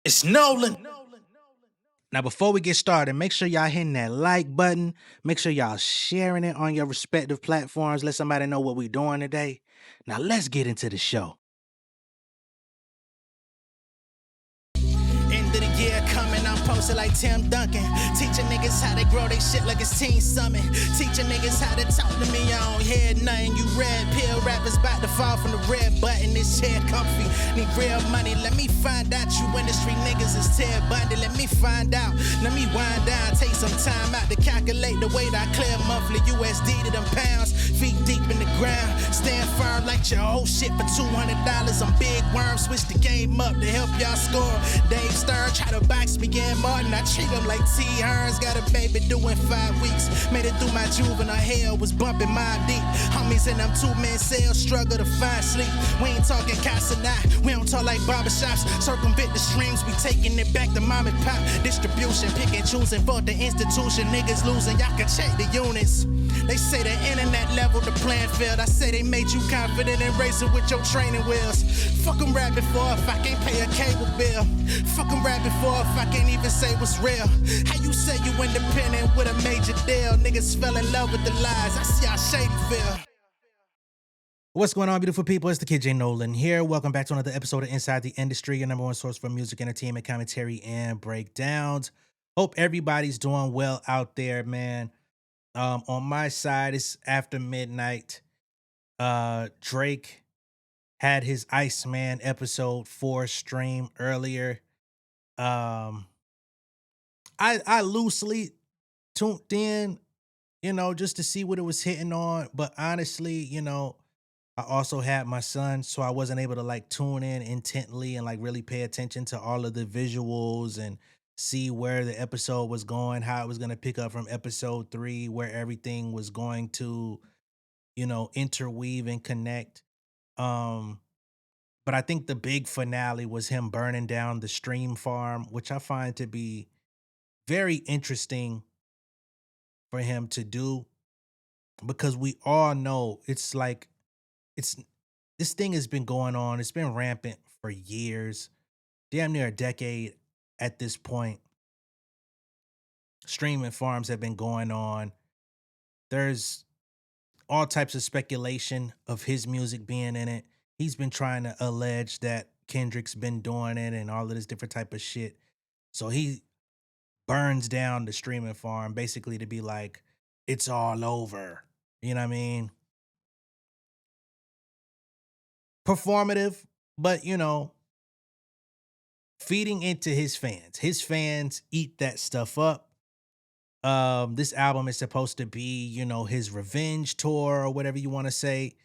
It's Nolan. Now, before we get started, make sure y'all hitting that like button. Make sure y'all sharing it on your respective platforms. Let somebody know what we're doing today. Now, let's get into the show. End of the year coming, I'm posted like Tim Duncan. Teaching niggas how to grow they shit like it's Teen Summit. Teaching niggas how to talk to me, I don't hear nothing. You red pill rappers about to fall from the red button. This chair comfy, need real money. Let me find out you industry niggas is Ted Bundy. Let me find out, let me wind down. Take some time out to calculate the weight I clear monthly. USD to them pounds, feet deep in the ground. Stand firm like your whole shit for $200. I'm big worm, switch the game up to help y'all score. Dave Stern try to box me in Martin. I treat him like T. Hearns. Got a baby doing 5 weeks. Made it through my juvenile hell, was bumping my deep. Homies in them 2-man cells struggle to find sleep. We ain't talking casa now, we don't talk like barbershops. Circumvent the streams, we taking it back to mom and pop. Distribution, pick and choosing for the institution. Niggas losing, y'all can check the units. They say the internet level the plan failed. I say they made you confident in racing with your training wheels. Fuck 'em rapping for if I can't pay a cable bill. Fuck 'em rapping for if I can't even say what's real. How you say you independent with a major deal? Niggas fell in love with the lies. I see how shady feel. What's going on, beautiful people? It's the kid J Nolan here. Welcome back to another episode of Inside the Industry, your number one source for music, entertainment, commentary, and breakdowns. Hope everybody's doing well out there, man. On my side, it's after midnight. Drake had his Iceman episode 4 stream earlier. Um, I loosely tuned in, just to see what it was hitting on. But honestly, I also had my son, so I wasn't able to like tune in intently and like really pay attention to all of the visuals and see where the episode was going, how it was going to pick up from episode 3, where everything was going to, interweave and connect. Um, but I think the big finale was him burning down the stream farm, which I find to be very interesting for him to do because we all know it's like it's this thing has been going on. It's been rampant for years, damn near a decade at this point. Streaming farms have been going on. There's all types of speculation of his music being in it. He's been trying to allege that Kendrick's been doing it and all of this different type of shit. So he burns down the streaming farm basically to be like, it's all over. You know what I mean? Performative, but feeding into his fans. His fans eat that stuff up. This album is supposed to be, his revenge tour or whatever you want to say.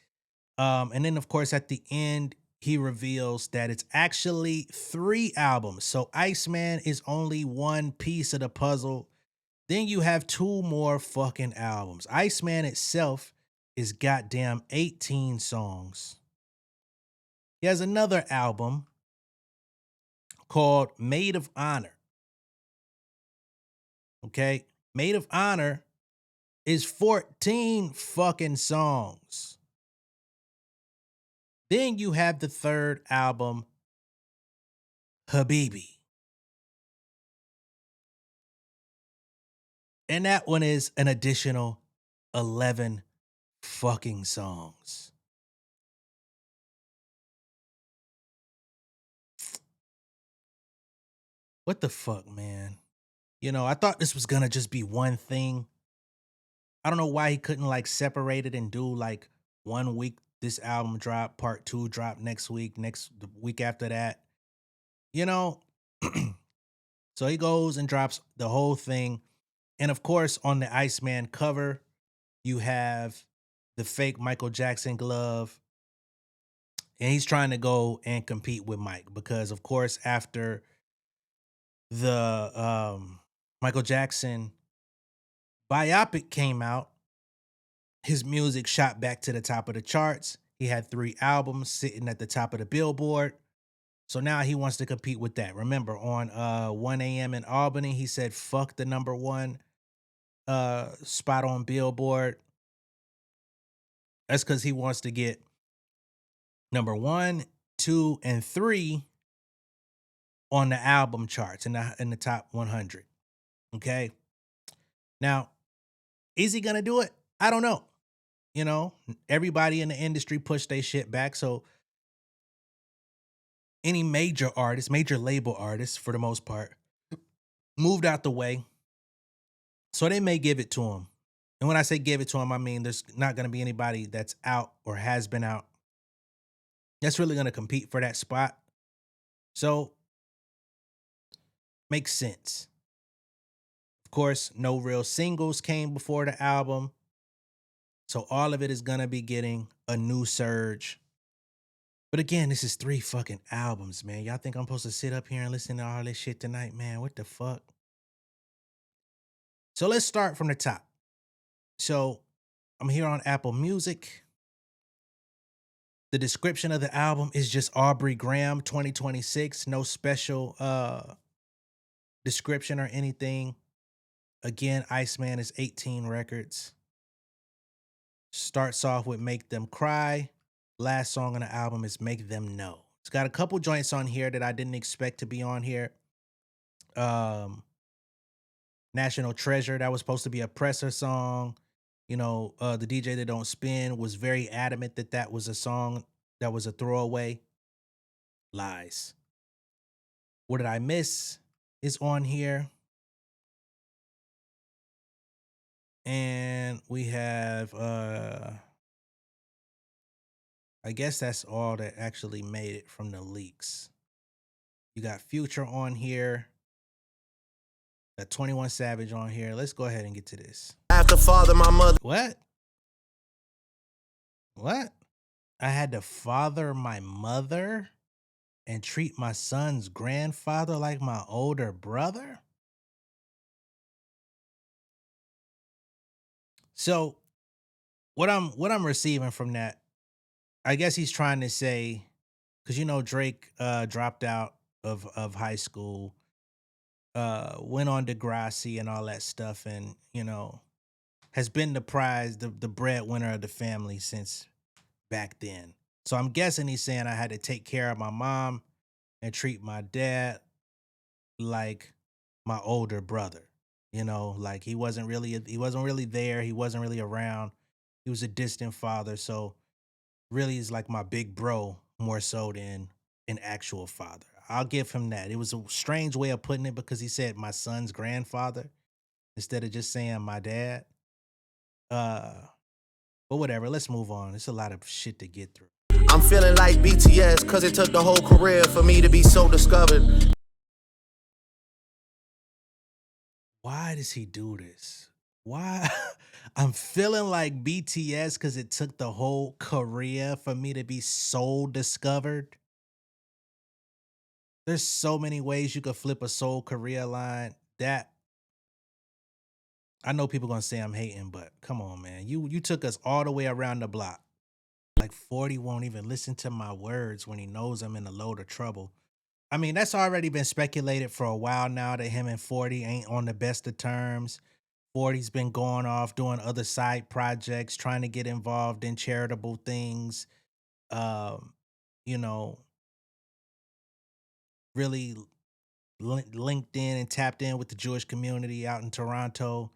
And then of course at the end, he reveals that it's actually 3 albums. So Iceman is only one piece of the puzzle. Then you have 2 more fucking albums. Iceman itself is goddamn 18 songs. He has another album called Maid of Honor. Okay? Maid of Honor is 14 fucking songs. Then you have the 3rd album, Habibi. And that one is an additional 11 fucking songs. What the fuck, man? I thought this was gonna just be one thing. I don't know why he couldn't like separate it and do like 1 week this album drop, part 2 drop next week, the week after that. You know? So he goes and drops the whole thing. And of course, on the Iceman cover, you have the fake Michael Jackson glove. And he's trying to go and compete with Mike because, of course, after the Michael Jackson biopic came out, his music shot back to the top of the charts. He had 3 albums sitting at the top of the Billboard. So now he wants to compete with that. Remember, on 1 a.m. in Albany, he said, fuck the number 1 spot on Billboard. That's because he wants to get number 1, 2, and 3 on the album charts in the top 100. Okay. Now, is he gonna do it? I don't know. You know, everybody in the industry pushed their shit back. So any major artist, major label artists for the most part, moved out the way. So they may give it to him. And when I say give it to him, I mean there's not gonna be anybody that's out or has been out that's really gonna compete for that spot. So makes sense. Of course, no real singles came before the album. So all of it is gonna be getting a new surge. But again, this is 3 fucking albums, man. Y'all think I'm supposed to sit up here and listen to all this shit tonight, man? What the fuck? So let's start from the top. So I'm here on Apple Music. The description of the album is just Aubrey Graham 2026. No special description or anything. Again, Iceman is 18 records. Starts off with Make Them Cry. Last song on the album is Make Them Know. It's got a couple joints on here that I didn't expect to be on here. National Treasure, that was supposed to be a presser song. You know, the DJ That Don't Spin was very adamant that that was a song that was a throwaway. Lies. What Did I Miss is on here. And we have I guess that's all that actually made it from the leaks. You got Future on here. Got 21 Savage on here. Let's go ahead and get to this. I have to father my mother. What? What? I had to father my mother and treat my son's grandfather like my older brother? So what I'm receiving from that, I guess he's trying to say, because you know Drake dropped out of high school, went on Degrassi and all that stuff, and you know has been the prize, the breadwinner of the family since back then. So I'm guessing he's saying I had to take care of my mom and treat my dad like my older brother. You know, like he wasn't really there, he wasn't really around. He was a distant father, so really is like my big bro more so than an actual father. I'll give him that. It was a strange way of putting it because he said my son's grandfather instead of just saying my dad. Uh but whatever, let's move on. It's a lot of shit to get through. I'm feeling like BTS because it took the whole career for me to be so discovered. Why does he do this? Why? I'm feeling like BTS because it took the whole career for me to be soul discovered. There's so many ways you could flip a soul career line. That I know people gonna say I'm hating, but come on, man. You took us all the way around the block. Like 40 won't even listen to my words when he knows I'm in a load of trouble. I mean, that's already been speculated for a while now that him and 40 ain't on the best of terms. 40's been going off doing other side projects, trying to get involved in charitable things. Um, you know, really linked in and tapped in with the Jewish community out in Toronto.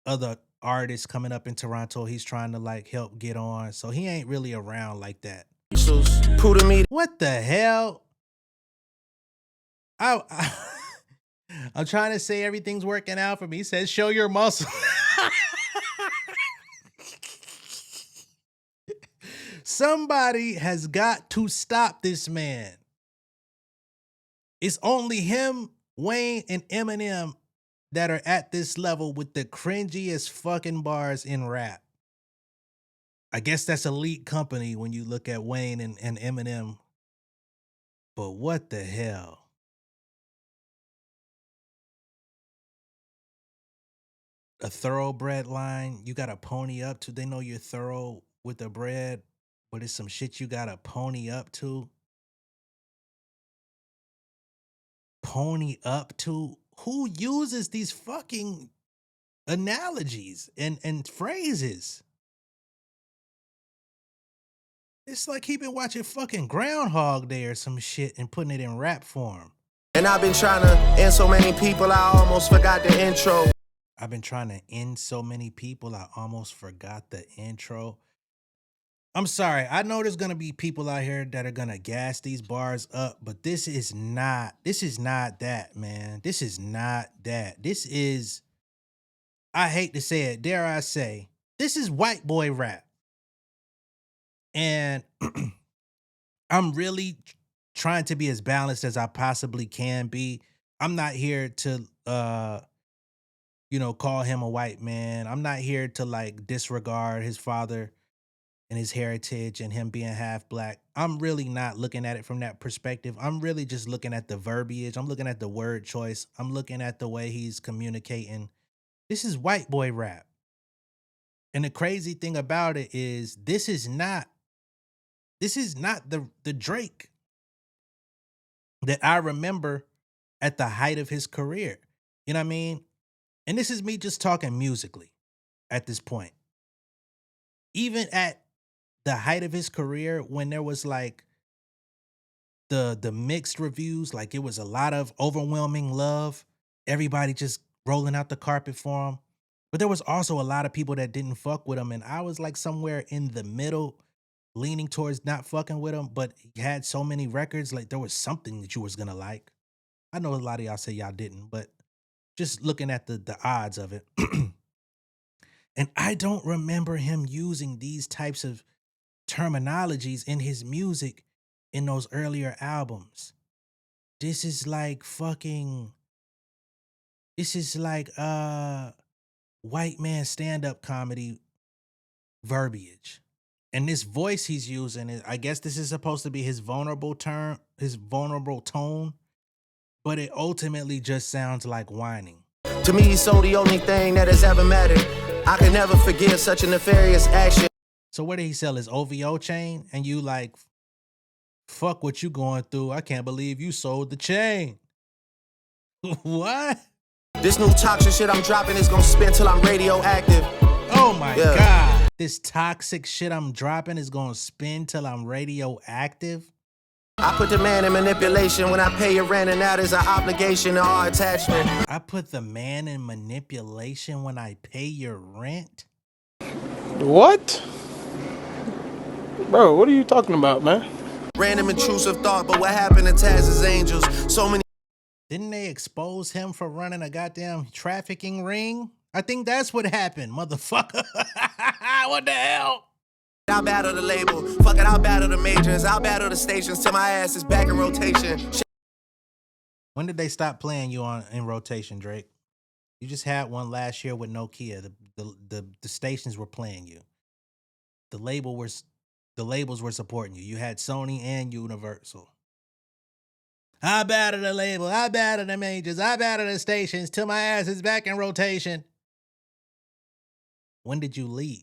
Other artists coming up in Toronto, he's trying to like help get on. So he ain't really around like that. What the hell? I I'm trying to say everything's working out for me. He says, show your muscle. Somebody has got to stop this man. It's only him, Wayne, and Eminem that are at this level with the cringiest fucking bars in rap. I guess that's elite company when you look at Wayne and Eminem. But what the hell? A thoroughbred line, you got to pony up to. They know you're thorough with the bread, but it's some shit you got to pony up to. Pony up to? Who uses these fucking analogies and phrases? It's like he been watching fucking Groundhog Day or some shit and putting it in rap form. And I've been trying to end so many people, I almost forgot the intro. I've been trying to end so many people, I almost forgot the intro. I'm sorry. I know there's gonna be people out here that are gonna gas these bars up, but this is not that, man. This is not that. This is, I hate to say it, dare I say, this is white boy rap. And I'm really trying to be as balanced as I possibly can be. I'm not here to call him a white man. I'm not here to like disregard his father and his heritage and him being half black. I'm really not looking at it from that perspective. I'm really just looking at the verbiage. I'm looking at the word choice. I'm looking at the way he's communicating. This is white boy rap. And the crazy thing about it is this is not the Drake that I remember at the height of his career. You know what I mean? And this is me just talking musically at this point. Even at the height of his career, when there was like the mixed reviews, like it was a lot of overwhelming love, everybody just rolling out the carpet for him. But there was also a lot of people that didn't fuck with him, and I was like somewhere in the middle, leaning towards not fucking with him. But he had so many records, like there was something that you was gonna like. I know a lot of y'all say y'all didn't, but just looking at the odds of it. And I don't remember him using these types of terminologies in his music in those earlier albums. This is like fucking, this is like white man stand-up comedy verbiage. And this voice he's using is, I guess this is supposed to be his vulnerable term, his vulnerable tone, but it ultimately just sounds like whining. To me, he's so the only thing that has ever mattered. I can never forgive such a nefarious action. So where did he sell his OVO chain? And you like, fuck what you going through. I can't believe you sold the chain. What? This new toxic shit I'm dropping is gonna spin till I'm radioactive. Oh my God. This toxic shit I'm dropping is gonna spin till I'm radioactive. I put the man in manipulation when I pay your rent, and that is an obligation to our attachment. I put the man in manipulation when I pay your rent? What? Bro, what are you talking about, man? Random intrusive thought, but what happened to Taz's Angels? So many. Didn't they expose him for running a goddamn trafficking ring? I think that's what happened, motherfucker. What the hell? I'll battle the label. Fuck it, I'll battle the majors. I'll battle the stations till my ass is back in rotation. When did they stop playing you in rotation, Drake? You just had one last year with Nokia. The stations were playing you. The labels were supporting you. You had Sony and Universal. I battle the label. I battle the majors. I battle the stations till my ass is back in rotation. When did you leave?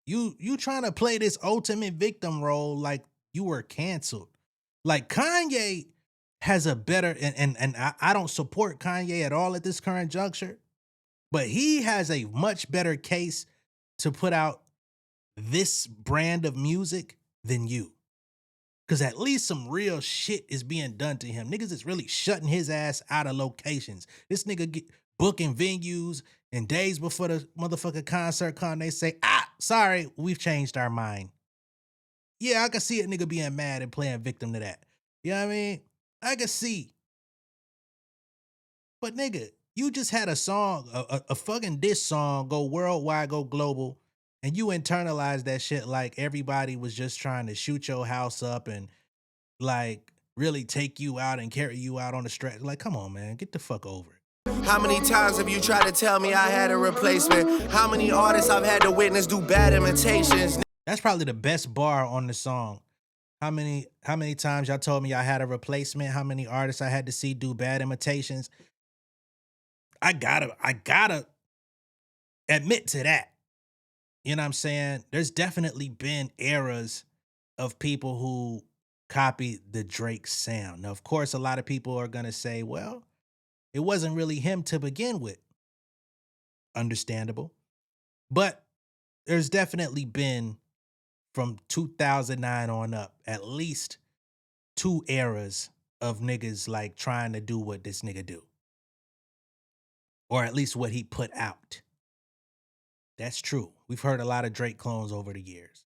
You trying to play this ultimate victim role like you were canceled. Like Kanye has a better, and I don't support Kanye at all at this current juncture, but he has a much better case to put out this brand of music than you. Because at least some real shit is being done to him. Niggas is really shutting his ass out of locations. This nigga get booking venues, and days before the motherfucking concert come, they say, sorry, we've changed our mind. Yeah, I can see a nigga being mad and playing victim to that. You know what I mean? I can see. But nigga, you just had a song, a fucking diss song go worldwide, go global, and you internalized that shit like everybody was just trying to shoot your house up and like really take you out and carry you out on the stretch. Like, come on, man, get the fuck over it. How many times have you tried to tell me I had a replacement? How many artists I've had to witness do bad imitations? That's probably the best bar on the song. How many times y'all told me I had a replacement? How many artists I had to see do bad imitations? I gotta admit to that. You know what I'm saying? There's definitely been eras of people who copied the Drake sound. Now, of course, a lot of people are gonna say, well, it wasn't really him to begin with. Understandable. But there's definitely been, from 2009 on up, at least two eras of niggas like trying to do what this nigga do. Or at least what he put out. That's true. We've heard a lot of Drake clones over the years.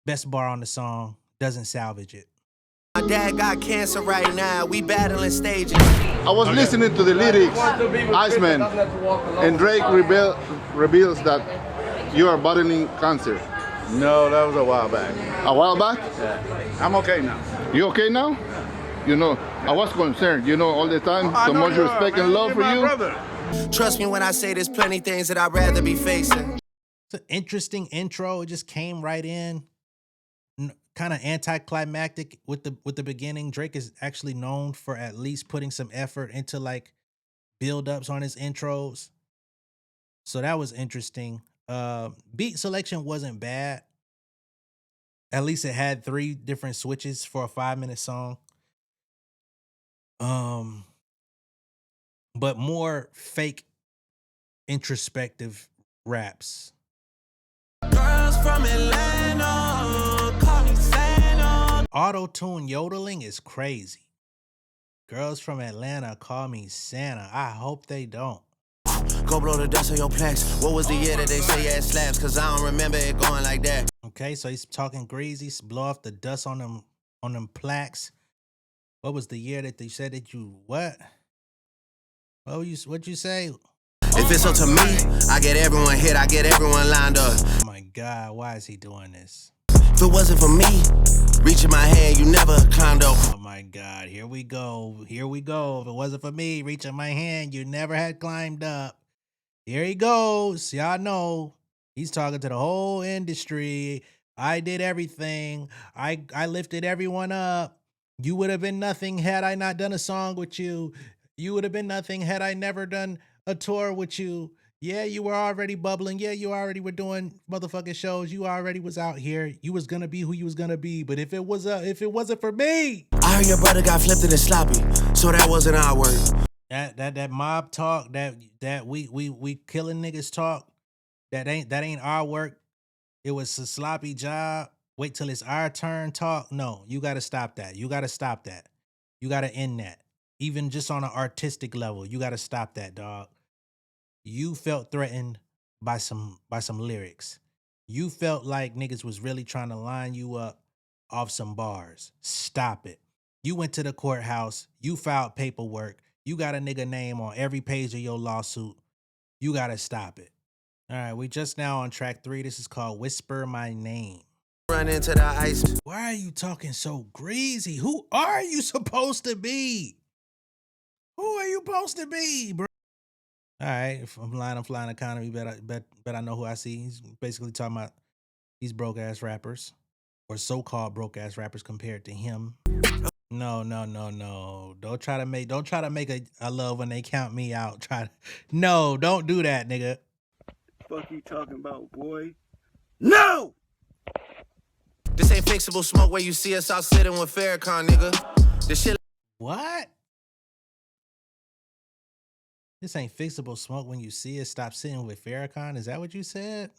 Best bar on the song, doesn't salvage it. My dad got cancer right now. We battling stages. I was listening to the lyrics, Iceman, and Drake reveals that you are battling cancer. No, that was a while back. A while back? Yeah. I'm okay now. You okay now? You know, I was concerned, you know, all the time, so much respect and love for you. Brother. Trust me when I say there's plenty things that I'd rather be facing. It's an interesting intro. It just came right in. Kind of anticlimactic with the beginning. Drake is actually known for at least putting some effort into like build-ups on his intros. So that was interesting. Beat selection wasn't bad. At least it had 3 different switches for a 5-minute song. But more fake introspective raps. Girls from Atlanta, call me Santa. Auto-tune yodeling is crazy. Girls from Atlanta call me Santa. I hope they don't. Go blow the dust on your plex. What was the year that they say ass slaps? Cause I don't remember it going like that. Okay, so he's talking greasy, blow off the dust on them plaques. What was the year that they said that you what? What'd you say? If it's up to me, I get everyone hit, I get everyone lined up. Oh my God, why is he doing this? If it wasn't for me, reaching my hand, you never climbed up. Oh my God, here we go. Here we go. If it wasn't for me reaching my hand, you never had climbed up. Here he goes. Y'all know he's talking to the whole industry. I did everything. I lifted everyone up. You would have been nothing had I not done a song with you. You would have been nothing had I never done a tour with you. Yeah, you were already bubbling. Yeah, you already were doing motherfucking shows. You already was out here. You was gonna be who you was gonna be. But if it wasn't for me, I heard your brother got flipped in the sloppy, so that wasn't our word. that mob talk, that we killing niggas talk, that ain't our work. It was a sloppy job. Wait till it's our turn talk. No, you gotta stop that. You gotta stop that. You gotta end that. Even just on an artistic level, you gotta stop that, dog. You felt threatened by some lyrics. You felt like niggas was really trying to line you up off some bars. Stop it. You went to the courthouse. You filed paperwork. You got a nigga name on every page of your lawsuit. You gotta stop it. All right, we just now on track 3. This is called Whisper My Name. Run into the ice. Why are you talking so greasy? Who are you supposed to be? Who are you supposed to be, bro? All right, if I'm lying, I'm flying economy. Bet I know who I see. He's basically talking about these broke ass rappers, or so-called broke ass rappers compared to him. No. Don't try to make a love when they count me out. No, don't do that, nigga. Fuck you talking about, boy? No! This ain't fixable smoke where you see us out sitting with Farrakhan, nigga. This shit. What? This ain't fixable smoke when you see it. Stop sitting with Farrakhan. Is that what you said?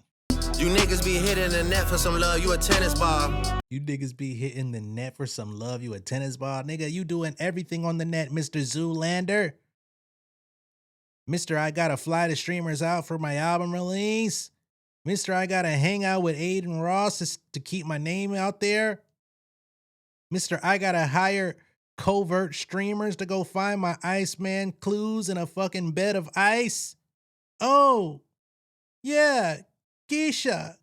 You niggas be hitting the net for some love. You a tennis ball. You niggas be hitting the net for some love. You a tennis ball. Nigga, you doing everything on the net, Mr. Zoolander. Mr. I gotta fly the streamers out for my album release. Mr. I gotta hang out with Aiden Ross to keep my name out there. Mr. I gotta hire covert streamers to go find my Iceman clues in a fucking bed of ice. Oh, yeah, Keisha,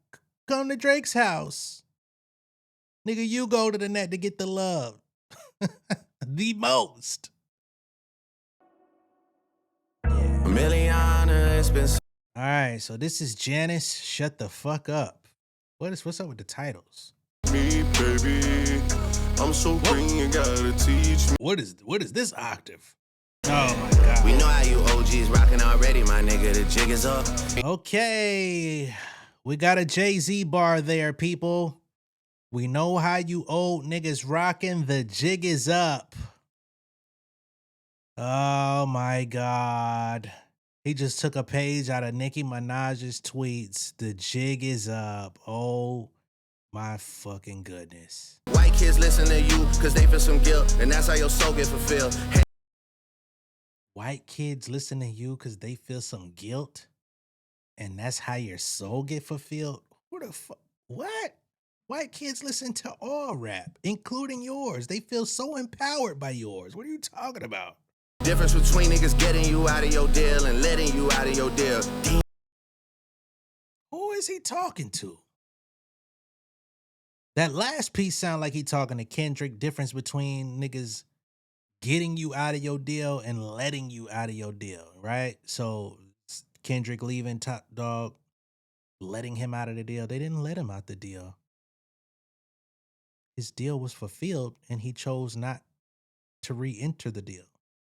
come to Drake's house. Nigga, you go to the net to get the love. The most. Yeah. Milliana, it's been. All right, so this is Janice. Shut the fuck up. What's up with the titles? Me, baby, I'm so green, you gotta teach me. What is this octave? Oh my God. We know how you OGs rocking already, my nigga. The jig is up. Okay, we got a Jay-Z bar there, people. We know how you old niggas rocking. The jig is up. Oh my God. He just took a page out of Nicki Minaj's tweets. The jig is up. Oh My fucking goodness. White kids listen to you because they feel some guilt, and that's how your soul get fulfilled. Hey. White kids listen to you because they feel some guilt, and that's how your soul get fulfilled? Who the fuck? What? White kids listen to all rap, including yours. They feel so empowered by yours. What are you talking about? Difference between niggas getting you out of your deal and letting you out of your deal. Who is he talking to? That last piece sound like he talking to Kendrick. Difference between niggas getting you out of your deal and letting you out of your deal, right? So Kendrick leaving Top Dog, letting him out of the deal. They didn't let him out the deal. His deal was fulfilled, and he chose not to re-enter the deal.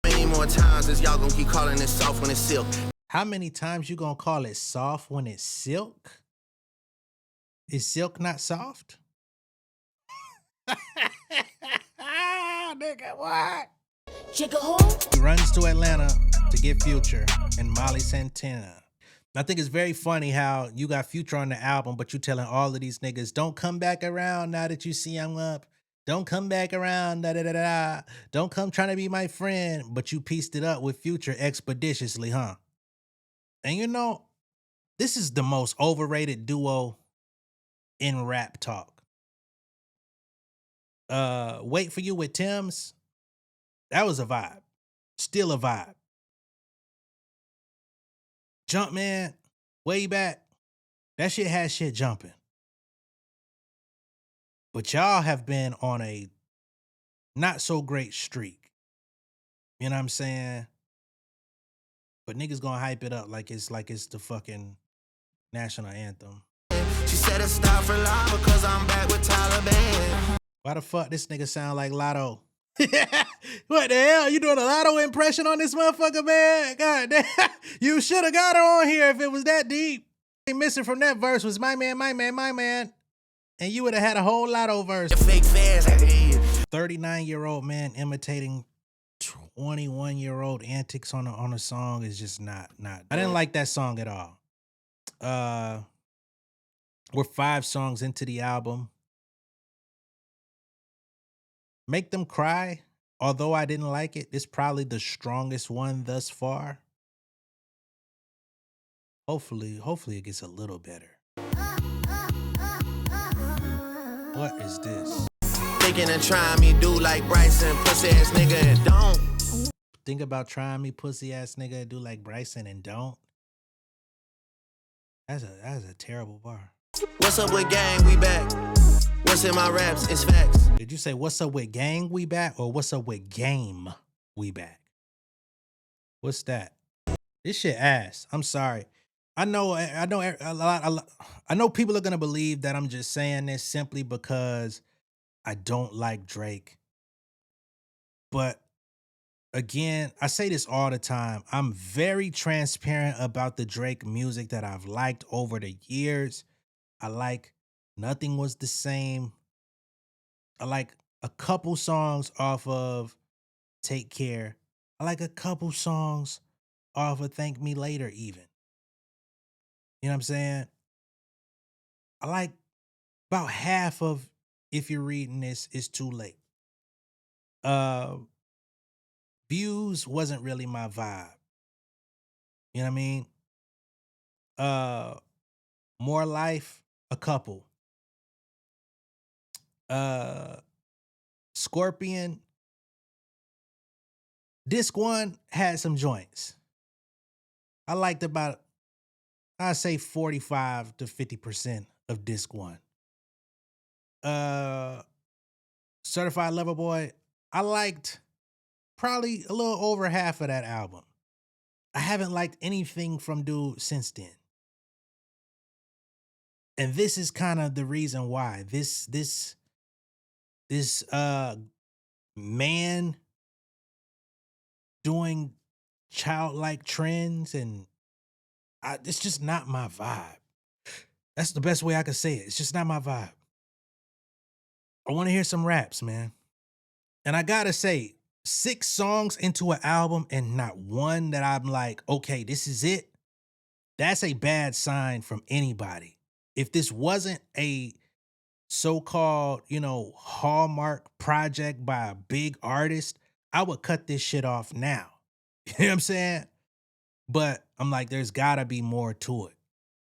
Many more times as y'all gonna keep calling it soft when it's silk. How many times you gonna call it soft when it's silk? Is silk not soft? Nigga, what? He runs to Atlanta to get Future and Molly Santana. I think it's very funny how you got Future on the album, but you telling all of these niggas, don't come back around now that you see I'm up. Don't come back around, da-da-da-da. Don't come trying to be my friend, but you pieced it up with Future expeditiously, huh? And you know, this is the most overrated duo in rap talk. Wait For You with Tim's, that was a vibe. Still a vibe. Jumpman, way back, that shit had shit jumping. But y'all have been on a not so great streak. You know what I'm saying? But niggas gonna hype it up like it's the fucking national anthem. She said it's stop for life because I'm back with Taliban. Why the fuck this nigga sound like Lotto? What the hell? You doing a Lotto impression on this motherfucker, man? God damn. You should have got her on here if it was that deep. Missing from that verse was my man, my man, my man. And you would have had a whole Lotto verse. The fake fans, 39-year-old man imitating 21-year-old antics on a song is just not. I didn't like that song at all. We're 5 songs into the album. Make Them Cry, although I didn't like it, it's probably the strongest one thus far. Hopefully it gets a little better. What is this? thinking of trying me, do like Bryson, pussy ass nigga, and don't. Think about trying me, pussy ass nigga, and do like Bryson and don't. That's a terrible bar. What's up with gang? We back. What's in my raps? It's facts. Did you say what's up with gang? We back, or what's up with game? We back. What's that? This shit ass. I'm sorry. I know people are gonna believe that I'm just saying this simply because I don't like Drake. But again, I say this all the time. I'm very transparent about the Drake music that I've liked over the years. I like Nothing Was the Same. I like a couple songs off of Take Care. I like a couple songs off of Thank Me Later even. You know what I'm saying? I like about half of If You're Reading This, It's Too Late. Views wasn't really my vibe. You know what I mean? More Life, a couple. Scorpion, Disc 1 had some joints. I liked about, I'd say 45 to 50% of Disc 1. Certified Lover Boy, I liked probably a little over half of that album. I haven't liked anything from dude since then. And this is kind of the reason why. This man doing childlike trends, and it's just not my vibe. That's the best way I could say it. It's just not my vibe. I want to hear some raps, man. And I gotta say, 6 songs into an album and not one that I'm like, okay, this is it. That's a bad sign from anybody. If this wasn't a so-called, Hallmark project by a big artist, I would cut this shit off now. You know what I'm saying? But I'm like, there's gotta be more to it.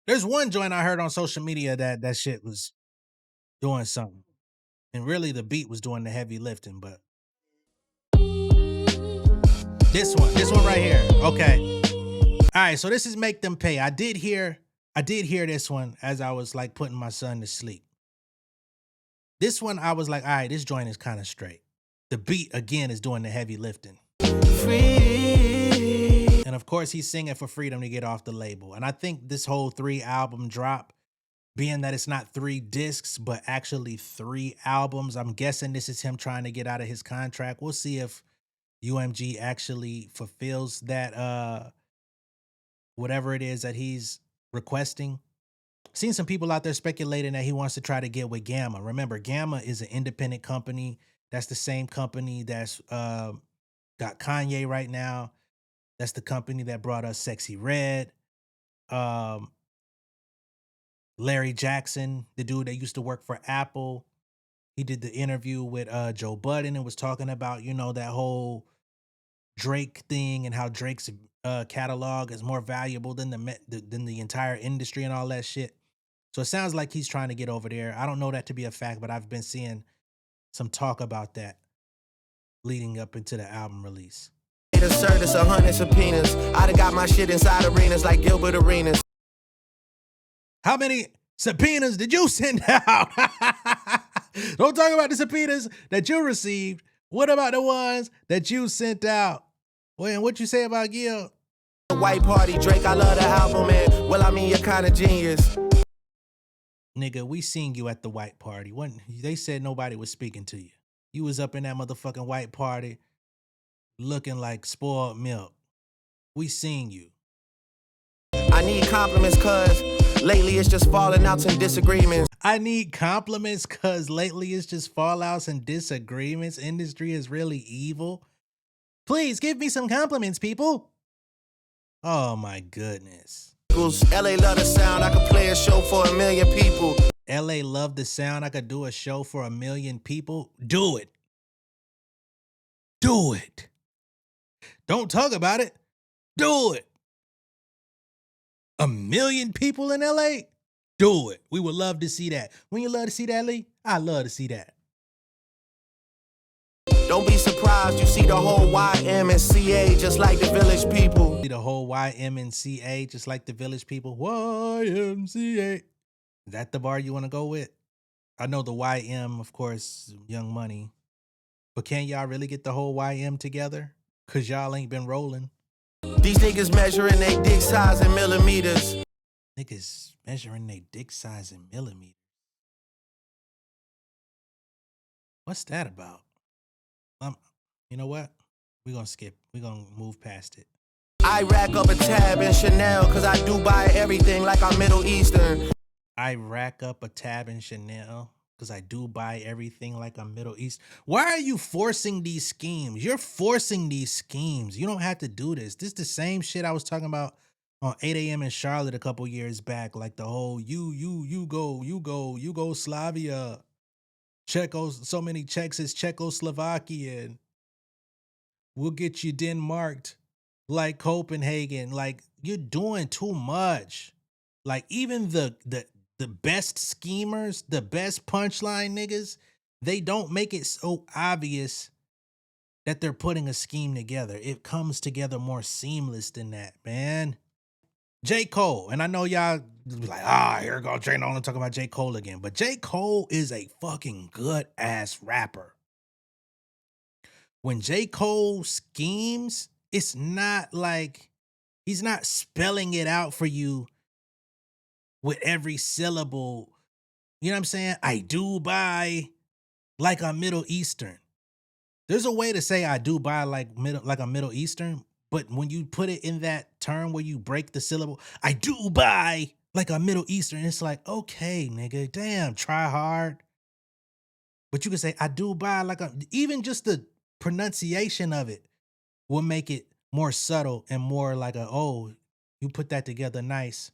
There's one joint I heard on social media that shit was doing something. And really the beat was doing the heavy lifting, but this one right here. Okay. All right, so this is Make Them Pay. I did hear this one as I was like putting my son to sleep. This one I was like, all right, this joint is kind of straight. The beat again is doing the heavy lifting. Free. And of course he's singing for freedom to get off the label. And I think this whole 3-album drop, being that it's not 3 discs, but actually 3 albums, I'm guessing this is him trying to get out of his contract. We'll see if UMG actually fulfills that whatever it is that he's requesting. Seen some people out there speculating that he wants to try to get with Gamma. Remember, Gamma is an independent company. That's the same company that's got Kanye right now. That's the company that brought us Sexy Red. Larry Jackson, the dude that used to work for Apple. He did the interview with Joe Budden and was talking about, that whole Drake thing and how Drake's catalog is more valuable than the entire industry and all that shit. So it sounds like he's trying to get over there. I don't know that to be a fact, but I've been seeing some talk about that leading up into the album release. Served us 100 subpoenas. I done got my shit inside arenas like Gilbert Arenas. How many subpoenas did you send out? Don't talk about the subpoenas that you received. What about the ones that you sent out? Well, and what you say about Gil? The White Party, Drake, I love the album, man. Well, I mean, you're kind of genius. Nigga, we seen you at the White Party. They said nobody was speaking to you. You was up in that motherfucking White Party looking like spoiled milk. We seen you. I need compliments cause lately it's just falling outs and disagreements. I need compliments cause lately it's just fallouts and disagreements. Industry is really evil. Please give me some compliments, people. Oh my goodness. LA love the sound, I could play a show for 1 million people. LA love the sound, I could do a show for 1 million people. Do it. Do it. Don't talk about it. Do it. 1 million people in LA? Do it. We would love to see that. When you love to see that, Lee? I love to see that. Don't be surprised, you see the whole YM and CA just like the village people. See the whole YM and CA just like the village people. YMCA. Is that the bar you want to go with? I know the YM, of course, Young Money. But can y'all really get the whole YM together? Because y'all ain't been rolling. These niggas measuring their dick size in millimeters. Niggas measuring their dick size in millimeters. What's that about? You know what? We're going to skip. We're going to move past it. I rack up a tab in Chanel because I do buy everything like I'm Middle Eastern. I rack up a tab in Chanel because I do buy everything like I'm Middle East. Why are you forcing these schemes? You're forcing these schemes. You don't have to do this. This is the same shit I was talking about on 8 a.m. in Charlotte a couple years back. Like the whole you go Yugoslavia. So many checks is Czechoslovakian. We'll get you Denmarked like Copenhagen. Like, you're doing too much. Like, even the best schemers, the best punchline niggas, they don't make it so obvious that they're putting a scheme together. It comes together more seamless than that, man. J. Cole, and I know y'all be like, here go J Nolan talking about J. Cole again. But J. Cole is a fucking good-ass rapper. When J. Cole schemes, it's not like he's not spelling it out for you with every syllable. You know what I'm saying? I do buy like I'm Middle Eastern. There's a way to say I do buy like I'm Middle Eastern, but when you put it in that term where you break the syllable, I do buy like I'm Middle Eastern, it's like, okay, nigga, damn, try hard. But you can say I do buy like even just the pronunciation of it will make it more subtle and more like you put that together nice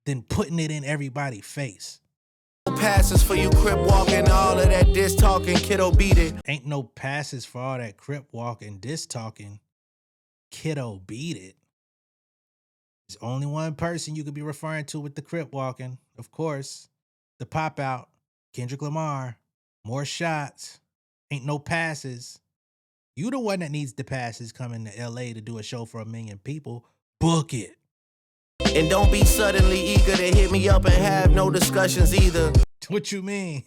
than putting it in everybody's face. Passes for you crip walking, all of that diss talking, kiddo beat it. Ain't no passes for all that crip walking, diss talking, kiddo beat it. There's only one person you could be referring to with the crip walking, of course. The pop out, Kendrick Lamar. More shots, ain't no passes. You the one that needs the passes coming to LA to do a show for 1 million people. Book it. And don't be suddenly eager to hit me up and have no discussions either. What you mean?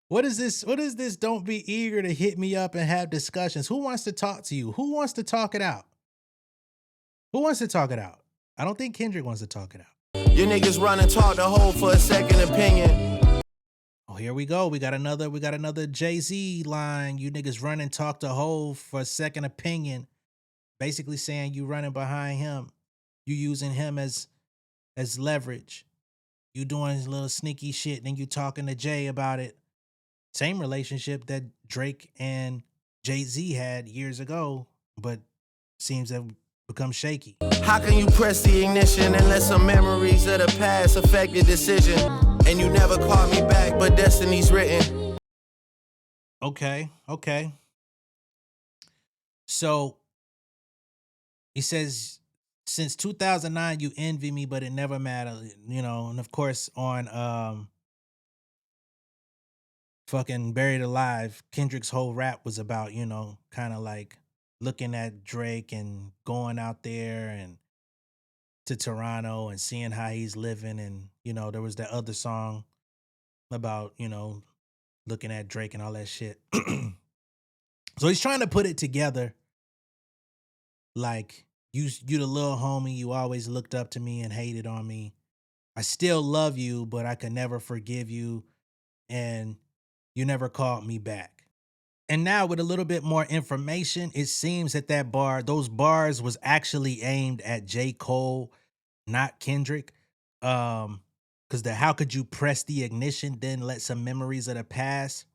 What is this? What is this? Don't be eager to hit me up and have discussions. Who wants to talk to you? Who wants to talk it out? Who wants to talk it out? I don't think Kendrick wants to talk it out. You niggas run and talk the whole for a second opinion. Oh, here we go. We got another Jay-Z line. You niggas run and talk to Hov for a second opinion. Basically saying you running behind him. You using him as leverage. You doing his little sneaky shit, and then you talking to Jay about it. Same relationship that Drake and Jay-Z had years ago, but seems to have become shaky. How can you press the ignition and let some memories of the past affect your decision? And you never called me back, but destiny's written. Okay. So he says, since 2009, you envy me, but it never mattered, you know. And of course, on fucking Buried Alive, Kendrick's whole rap was about, you know, kind of like looking at Drake and going out there and to Toronto and seeing how he's living. And, you know, there was that other song about, you know, looking at Drake and all that shit. So he's trying to put it together like, you the little homie, you always looked up to me and hated on me. I still love you, but I could never forgive you. And you never called me back. And now with a little bit more information, it seems that those bars was actually aimed at J. Cole, not Kendrick. Because how could you press the ignition, then let some memories of the past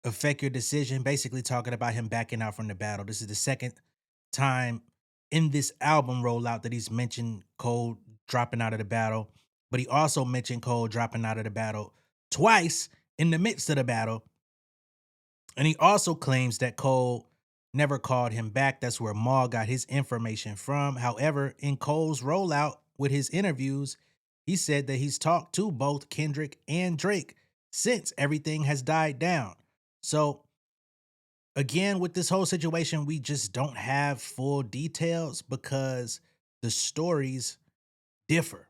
affect your decision? Basically talking about him backing out from the battle. This is the second time in this album rollout that he's mentioned Cole dropping out of the battle, but he also mentioned Cole dropping out of the battle twice in the midst of the battle. And he also claims that Cole never called him back. That's where Maul got his information from. However, in Cole's rollout with his interviews, he said that he's talked to both Kendrick and Drake since everything has died down. So again, with this whole situation, we just don't have full details because the stories differ.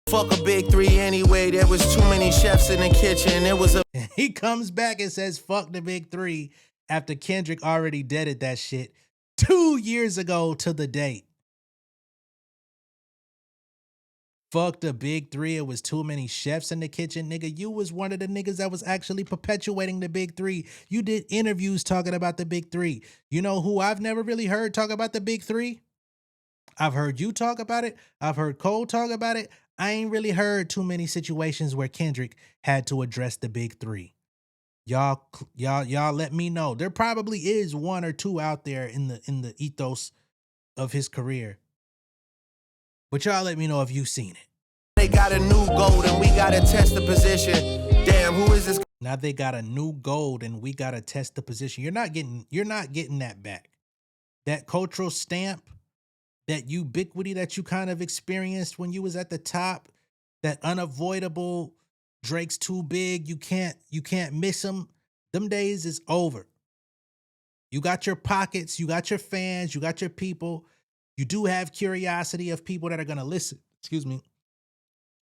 Fuck a big three anyway. There was too many chefs in the kitchen. It was a... He comes back and says, fuck the big three after Kendrick already deaded that shit 2 years ago to the date. Fuck the big three. It was too many chefs in the kitchen. Nigga, you was one of the niggas that was actually perpetuating the big three. You did interviews talking about the big three. You know who I've never really heard talk about the big three? I've heard you talk about it. I've heard Cole talk about it. I ain't really heard too many situations where Kendrick had to address the big three. Y'all let me know. There probably is one or two out there in the ethos of his career. But y'all let me know if you've seen it. They got a new gold and we gotta test the position. Damn, who is this? Now they got a new gold and we gotta test the position. You're not getting that back. That cultural stamp, that ubiquity that you kind of experienced when you was at the top, that unavoidable Drake's too big, you can't miss him. Them days is over. You got your pockets, you got your fans, you got your people. You do have curiosity of people that are going to listen,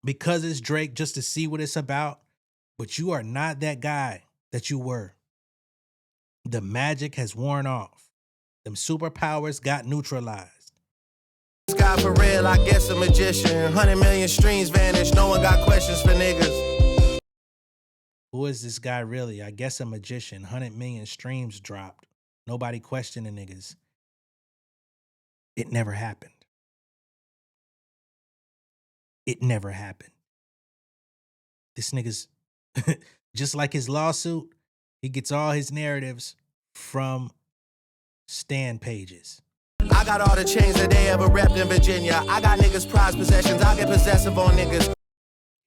because it's Drake, just to see what it's about. But you are not that guy that you were. The magic has worn off. Them superpowers got neutralized. This guy for real, I guess a magician. 100 million streams vanished. No one got questions for niggas. Who is this guy really? I guess a magician. 100 million streams dropped. Nobody questioning niggas. It never happened. It never happened. This nigga's, just like his lawsuit, he gets all his narratives from Stan pages. I got all the chains that they ever repped in Virginia. I got niggas' prized possessions. I get possessive on niggas.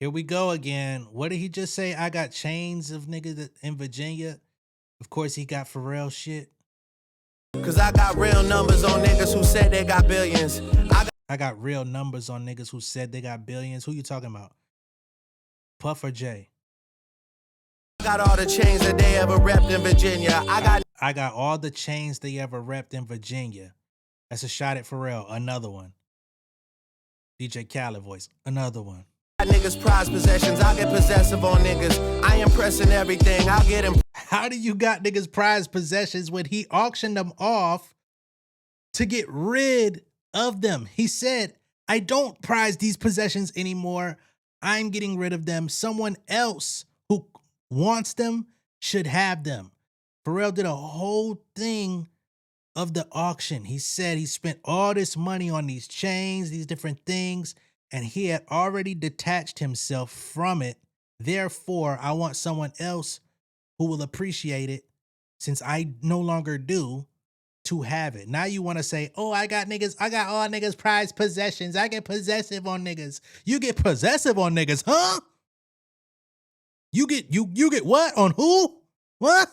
Here we go again. What did he just say? I got chains of niggas in Virginia. Of course, he got Pharrell shit. Cause I got real numbers on niggas who said they got billions. I got real numbers on niggas who said they got billions. Who you talking about? Puff or Jay? I got all the chains that they ever repped in Virginia. I got all the chains they ever repped in Virginia. That's a shot at Pharrell. Another one. DJ Khaled voice. Another one. Niggas prize possessions. I get possessive on niggas. I impressing everything. I get him. How do you got niggas prize possessions when he auctioned them off to get rid of them? He said, I don't prize these possessions anymore. I'm getting rid of them. Someone else who wants them should have them. Pharrell did a whole thing of the auction. He said he spent all this money on these chains, these different things, and he had already detached himself from it. Therefore, I want someone else who will appreciate it, since I no longer do, to have it. Now you want to say, oh, I got all niggas prized possessions. I get possessive on niggas. You get possessive on niggas, huh? You get what? On who? What?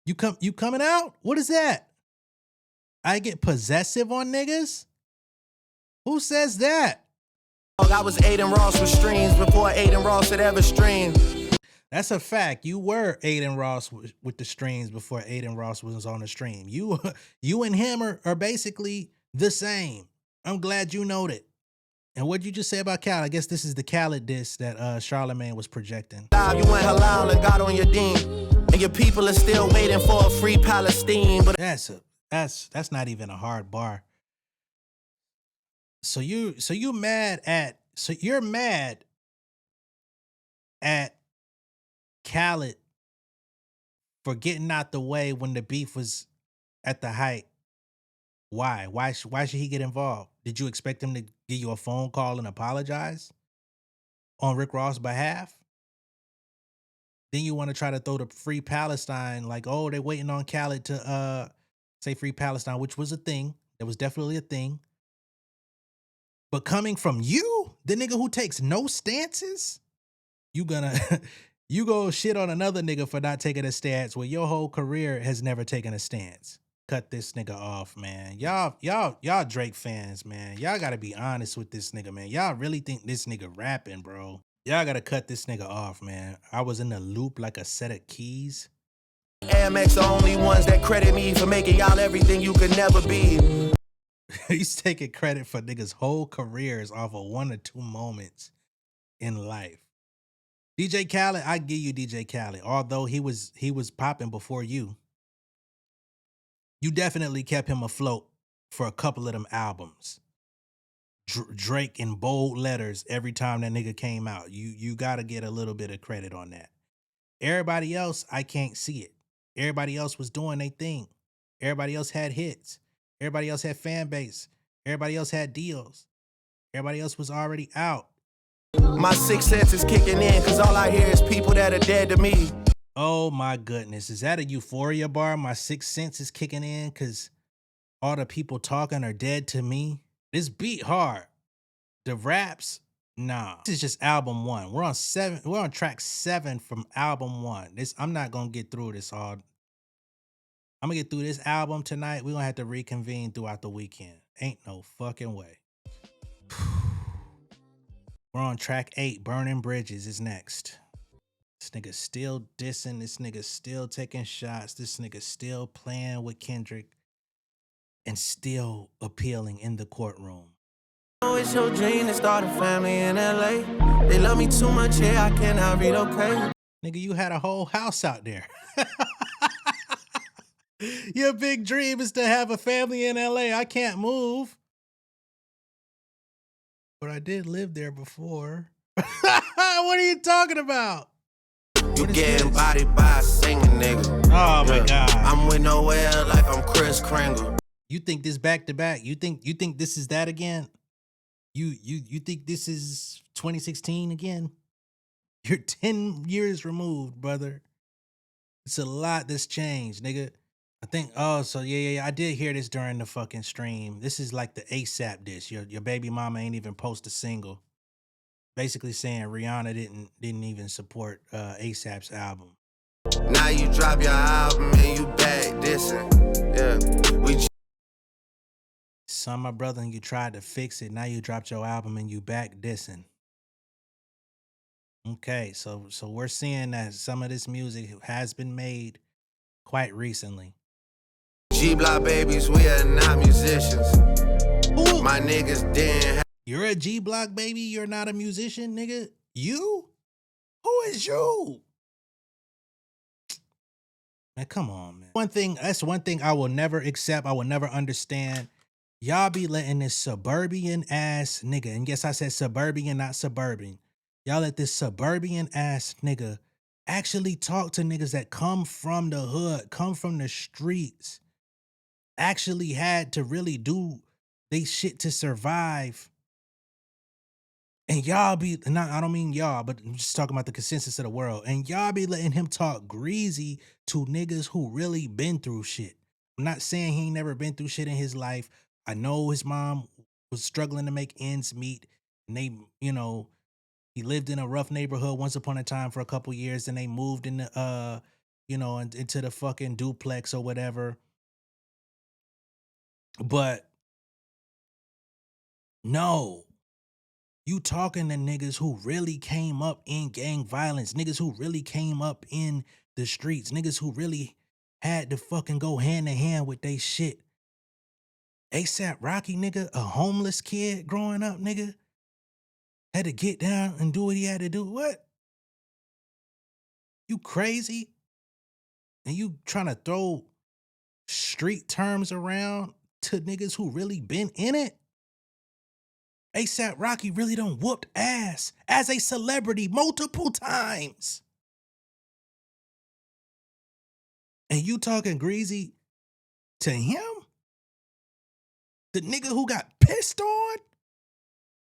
You coming out? What is that? I get possessive on niggas? Who says that? I was Aiden Ross with streams before Aiden Ross had ever streamed. That's a fact. You were Aiden Ross with the streams before Aiden Ross was on the stream. You and him are basically the same. I'm glad you know that. And what'd you just say about Khaled? I guess this is the Khaled diss that Charlemagne was projecting. You went halal and got on your deen, and your people are still waiting for a free Palestine. But that's not even a hard bar. So you're mad at Khaled for getting out the way when the beef was at the height. Why? Why should he get involved? Did you expect him to give you a phone call and apologize on Rick Ross' behalf? Then you want to try to throw the Free Palestine, like, oh, they're waiting on Khaled to say Free Palestine, which was a thing. That was definitely a thing. But coming from you, the nigga who takes no stances, you go shit on another nigga for not taking a stance when your whole career has never taken a stance. Cut this nigga off, man. Y'all Drake fans, man. Y'all gotta be honest with this nigga, man. Y'all really think this nigga rapping, bro. Y'all gotta cut this nigga off, man. I was in the loop like a set of keys. AMX the only ones that credit me for making y'all everything you could never be. He's taking credit for niggas' whole careers off of 1 or 2 moments in life. DJ Khaled, I give you DJ Khaled. Although he was popping before you. You definitely kept him afloat for a couple of them albums. Drake in bold letters every time that nigga came out. You gotta get a little bit of credit on that. Everybody else, I can't see it. Everybody else was doing their thing. Everybody else had hits. Everybody else had fan base. Everybody else had deals. Everybody else was already out. My sixth sense is kicking in because all I hear is people that are dead to me. Oh my goodness. Is that a Euphoria bar? My sixth sense is kicking in because all the people talking are dead to me. This beat hard. The raps, nah. This is just album 1. We're on track 7 from album 1. I'm not gonna get through this all. I'm gonna get through this album tonight. We're gonna have to reconvene throughout the weekend. Ain't no fucking way. We're on track 8. Burning Bridges is next. This nigga still dissing. This nigga still taking shots. This nigga still playing with Kendrick and still appealing in the courtroom. It's your dream to start a family in LA. They love me too much here, I cannot relocate. Nigga, you had a whole house out there. Your big dream is to have a family in LA. I can't move. But I did live there before. What are you talking about? You getting bodied by a singing nigga. Oh my God. I'm with nowhere like I'm Chris Kringle. You think this back to back? You think this is that again? You think this is 2016 again? You're 10 years removed, brother. It's a lot that's changed, nigga. I think, so yeah, I did hear this during the fucking stream. This is like the ASAP dish. Your baby mama ain't even post a single. basically saying Rihanna didn't even support ASAP's album. Now you drop your album and you back dissing. Yeah, we Son, my brother, and you tried to fix it. Now you dropped your album and you back dissing. Okay, so we're seeing that some of this music has been made quite recently. G-Block babies, we are not musicians. Ooh. My niggas didn't have. You're a G-Block baby, you're not a musician, nigga? You? Who is you? Man, come on, man. That's one thing I will never accept, I will never understand. Y'all be letting this suburban ass nigga, and yes, I said suburban, not suburban. Y'all let this suburban ass nigga actually talk to niggas that come from the hood, come from the streets, actually had to really do they shit to survive. And y'all be, not, I don't mean y'all, but I'm just talking about the consensus of the world. And y'all be letting him talk greasy to niggas who really been through shit. I'm not saying he ain't never been through shit in his life. I know his mom was struggling to make ends meet. And they, you know, he lived in a rough neighborhood once upon a time for a couple years. And they moved into, you know, into the fucking duplex or whatever. But no. You talking to niggas who really came up in gang violence, niggas who really came up in the streets, niggas who really had to fucking go hand in hand with they shit. ASAP Rocky, nigga, a homeless kid growing up, nigga, had to get down and do what he had to do. What? You crazy? And you trying to throw street terms around to niggas who really been in it? ASAP Rocky really done whooped ass as a celebrity multiple times. And you talking greasy to him? The nigga who got pissed on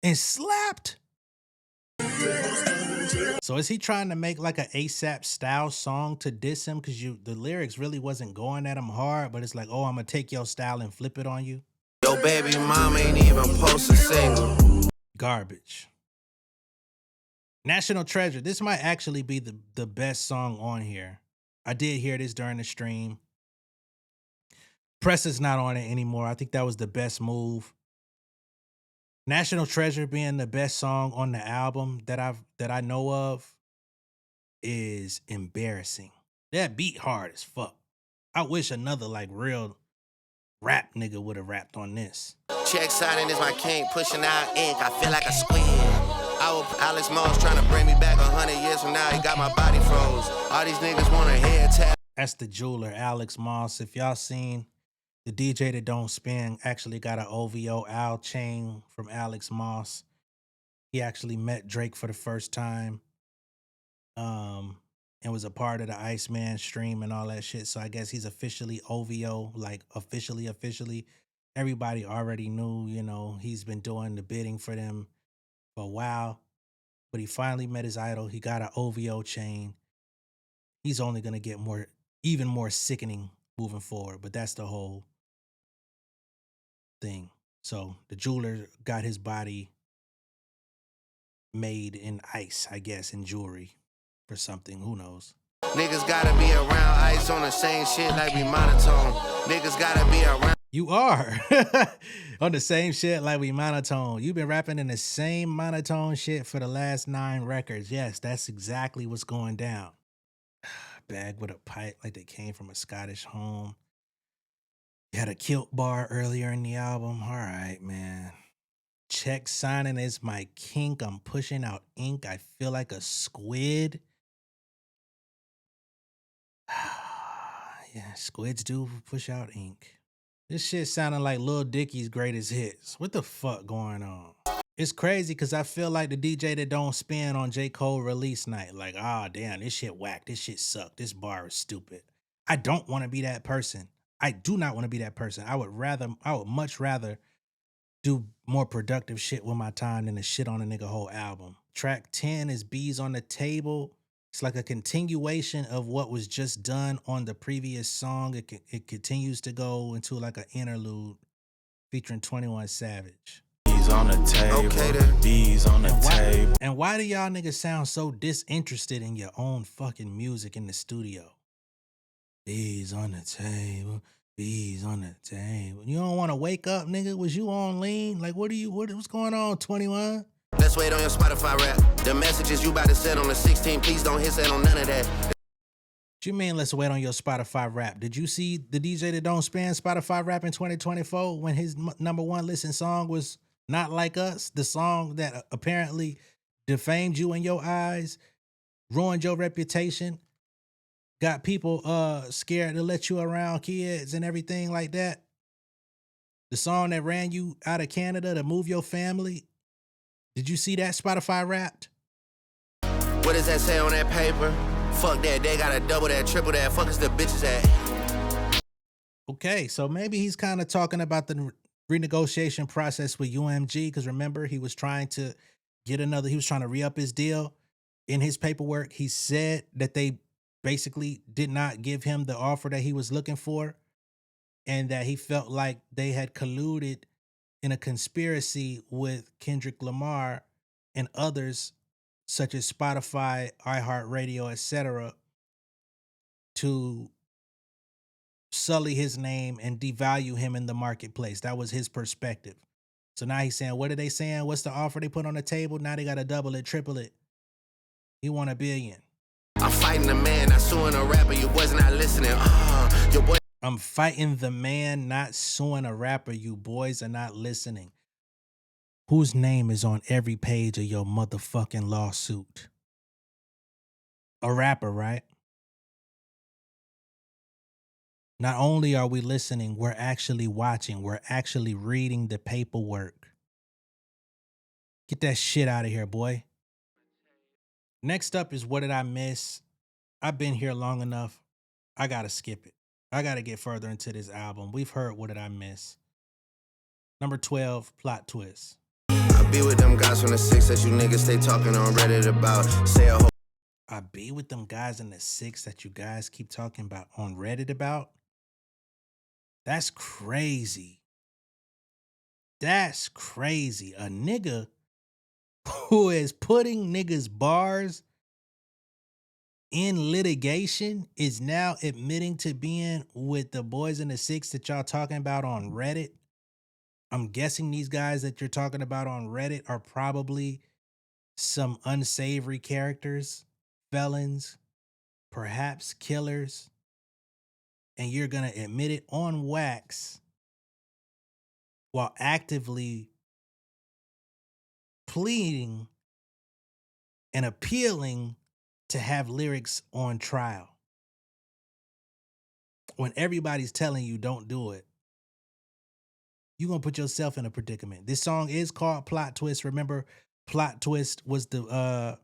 and slapped? So is he trying to make like an ASAP style song to diss him? Because the lyrics really wasn't going at him hard, but it's like, oh, I'm gonna take your style and flip it on you. Yo, baby mama ain't even post a single. Garbage. National Treasure. This might actually be the best song on here. I did hear this during the stream. Press is not on it anymore. I think that was the best move. National Treasure being the best song on the album that I know of is embarrassing. That beat hard as fuck. I wish another like real rap nigga would have rapped on this. Check signing is my king, pushing out ink. I feel like a squid. Alex Moss trying to bring me back 100 years from now. He got my body froze. All these niggas want a head tap. That's the jeweler, Alex Moss. If y'all seen the DJ that don't spin, actually got an OVO Al chain from Alex Moss. He actually met Drake for the first time. And was a part of the Iceman stream and all that shit. So I guess he's officially OVO, like officially. Everybody already knew, you know, he's been doing the bidding for them for a while. But he finally met his idol. He got an OVO chain. He's only gonna get even more sickening moving forward. But that's the whole thing. So the jeweler got his body made in ice, I guess, in jewelry or something. Who knows? Niggas gotta be around ice on the same shit like we monotone. Niggas gotta be around. You are on the same shit like we monotone. You've been rapping in the same monotone shit for the last 9 records. Yes, that's exactly what's going down. Bag with a pipe like they came from a Scottish home. You had a kilt bar earlier in the album. All right, man. Check signing is my kink. I'm pushing out ink. I feel like a squid. Yeah, squids do push out ink. This shit sounding like Lil Dicky's greatest hits. What the fuck going on? It's crazy because I feel like the DJ that don't spin on J. Cole release night. Like, damn, this shit whack. This shit suck. This bar is stupid. I don't want to be that person. I do not want to be that person. I would much rather do more productive shit with my time than to shit on a nigga whole album. Track 10 is Bees on the Table. It's like a continuation of what was just done on the previous song. It continues to go into like an interlude featuring 21 Savage. Bees on the table. Okay, then. Bees on the table. And why do y'all niggas sound so disinterested in your own fucking music in the studio? Bees on the table. Bees on the table. You don't want to wake up, nigga? Was you on lean? Like, what's going on, 21? Let's wait on your Spotify rap. The messages you about to send on the 16, please don't hit send on none of that. What you mean, let's wait on your Spotify rap? Did you see the DJ that don't spam Spotify rap in 2024 when his number one listen song was Not Like Us? The song that apparently defamed you in your eyes, ruined your reputation, got people scared to let you around kids and everything like that. The song that ran you out of Canada to move your family. Did you see that Spotify Wrapped? What does that say on that paper? Fuck that, they gotta double that, triple that. Fuck is the bitches at? Okay, so maybe he's kind of talking about the renegotiation process with UMG, because remember, he was trying to re-up his deal. In his paperwork, he said that they basically did not give him the offer that he was looking for, and that he felt like they had colluded in a conspiracy with Kendrick Lamar and others such as Spotify, iHeartRadio, etc., to sully his name and devalue him in the marketplace. That was his perspective. So now he's saying, what are they saying? What's the offer they put on the table? Now they got to double it, triple it. He want $1 billion. I'm fighting the man, not suing a rapper. You boys not listening. Your boy. I'm fighting the man, not suing a rapper. You boys are not listening. Whose name is on every page of your motherfucking lawsuit? A rapper, right? Not only are we listening, we're actually watching. We're actually reading the paperwork. Get that shit out of here, boy. Next up is What Did I Miss? I've been here long enough. I gotta skip it. I gotta get further into this album. We've heard What Did I Miss? Number 12, Plot Twist. I be with them guys from the 6 that you niggas stay talking on Reddit about. Say a whole. I be with them guys in the 6 that you guys keep talking about on Reddit about. That's crazy. That's crazy. A nigga who is putting niggas' bars in litigation is now admitting to being with the boys in the 6 that y'all talking about on Reddit. I'm guessing these guys that you're talking about on Reddit are probably some unsavory characters, felons, perhaps killers, and you're going to admit it on wax while actively pleading and appealing to have lyrics on trial when everybody's telling you don't do it. You're going to put yourself in a predicament. This song is called Plot Twist. Remember, Plot Twist was the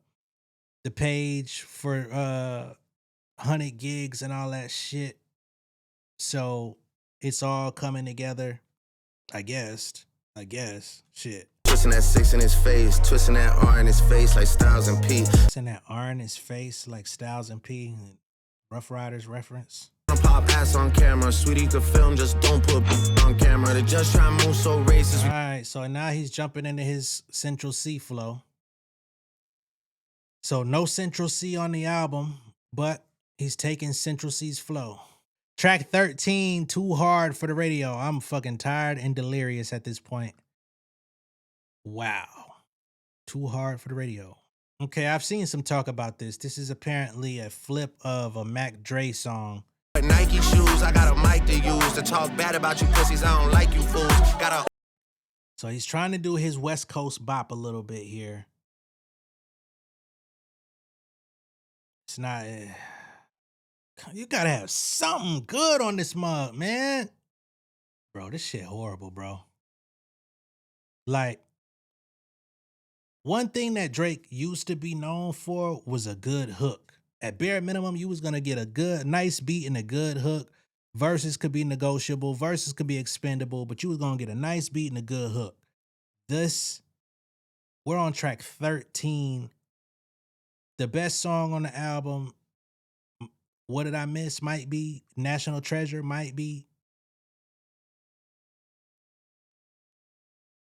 page for 100 gigs and all that shit. So it's all coming together, I guess. Shit. Twisting that 6 in his face, twisting that R in his face like Styles and P. Twisting that R in his face like Styles and P. Rough Riders reference. Pop ass on camera, sweetie could film, just don't put on camera. They just try to move so racist. All right, so now he's jumping into his Central C flow. So no Central C on the album, but he's taking Central C's flow. Track 13, Too Hard for the Radio. I'm fucking tired and delirious at this point. Wow. Too Hard for the Radio. Okay, I've seen some talk about this. This is apparently a flip of a Mac Dre song. Nike shoes, I got a mic to use to talk bad about you pussies. I don't like you fools. So he's trying to do his West Coast bop a little bit here. It's not. You gotta have something good on this mug, man. Bro, this shit horrible, bro. Like, one thing that Drake used to be known for was a good hook. At bare minimum, you was gonna get a good, nice beat and a good hook. Verses could be negotiable, verses could be expendable, but you was gonna get a nice beat and a good hook. We're on track 13. The best song on the album, What Did I Miss? Might be. National Treasure might be.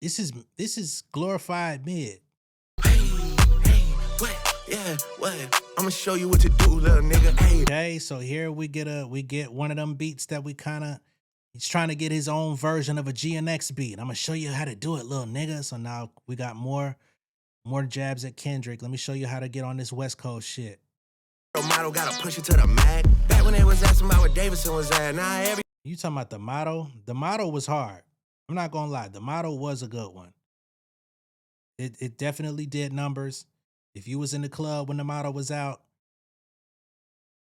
This is glorified mid. Hey, what? Yeah, what? I'ma show you what to do, little nigga. Hey. Okay, so here we get one of them beats that he's trying to get his own version of a GNX beat. I'm gonna show you how to do it, little nigga. So now we got more jabs at Kendrick. Let me show you how to get on this West Coast shit. Model gotta push it to the mag. Back when they was asking about where Davidson was at, now You talking about the motto? The motto was hard. I'm not gonna lie, the motto was a good one. It definitely did numbers. If you was in the club when the motto was out,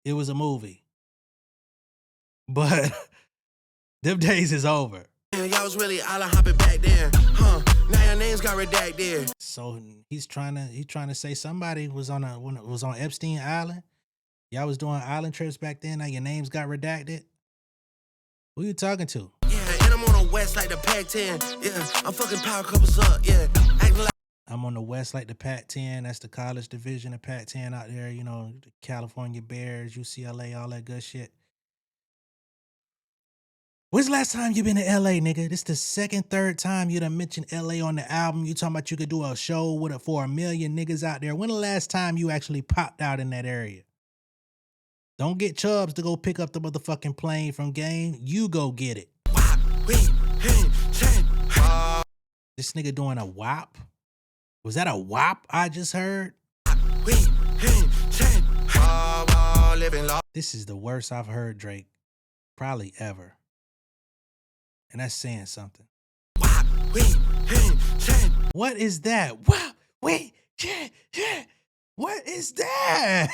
it was a movie. But them days is over. Yeah, y'all was really island hopping back then, huh? Now your names got redacted. So he's trying to say somebody was on Epstein Island. Y'all was doing island trips back then. Now your names got redacted. Who you talking to? Yeah, and I'm on the west like the Pac-10. Yeah, I'm fucking power couples up. Yeah, acting like I'm on the west like the Pac-10. That's the college division of Pac-10 out there. You know, the California Bears, UCLA, all that good shit. When's the last time you been to LA, nigga? This the second, third time you done mentioned LA on the album. You talking about you could do a show for 1 million niggas out there. When the last time you actually popped out in that area? Don't get Chubbs to go pick up the motherfucking plane from game. You go get it. This nigga doing a WAP? Was that a WAP I just heard? This is the worst I've heard Drake probably ever. And that's saying something. What is that? Wow, wait, yeah. What is that?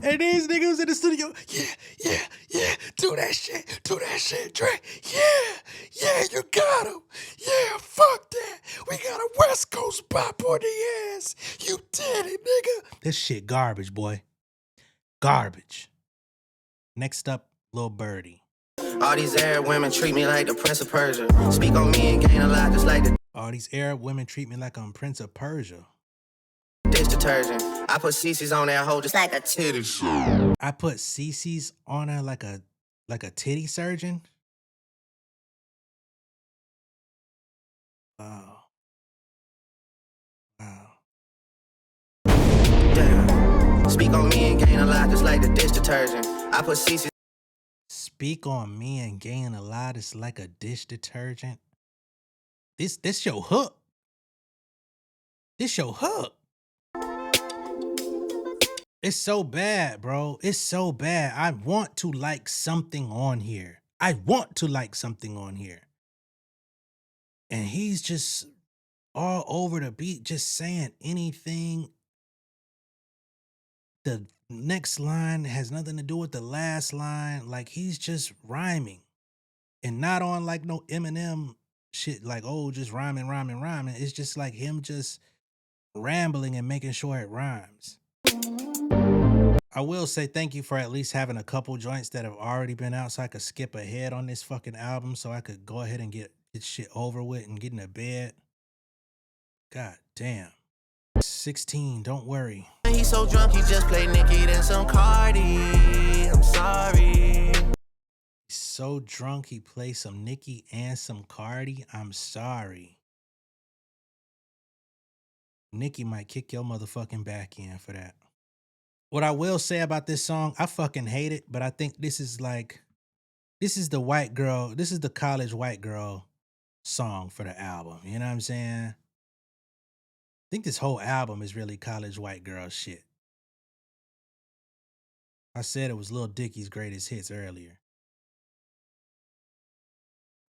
And these niggas in the studio, yeah, do that shit, Drake. Yeah, you got him. Yeah, fuck that. We got a West Coast pop on the ass. You did it, nigga. This shit garbage, boy. Garbage. Next up, Lil Birdie. all these Arab women treat me like the Prince of Persia. Speak on me and gain a lot just like the All these Arab women treat me like I'm Prince of Persia. dish detergent. I put CC's on that hoe just like a titty. I put CC's on her like a titty surgeon. Wow. Yeah. Speak on me and gain a lot just like the dish detergent. I put CC's. Speak on me and gain a lot. It's like a dish detergent. This your hook. This your hook. It's so bad, bro. It's so bad. I want to like something on here. And he's just all over the beat, just saying anything. The next line has nothing to do with the last line. Like, he's just rhyming. And not on like no Eminem shit, like, oh, just rhyming. It's just like him just rambling and making sure it rhymes. I will say thank you for at least having a couple joints that have already been out so I could skip ahead on this fucking album so I could go ahead and get this shit over with and get in the bed. God damn. 16, don't worry. He's so drunk, he just played Nicki then some Cardi. I'm sorry. He's so drunk, he plays some Nicki and some Cardi. I'm sorry. Nicki might kick your motherfucking back in for that. What I will say about this song, I fucking hate it, but I think this is the white girl, this is the college white girl song for the album. You know what I'm saying? I think this whole album is really college white girl shit. I said it was Lil Dicky's greatest hits earlier.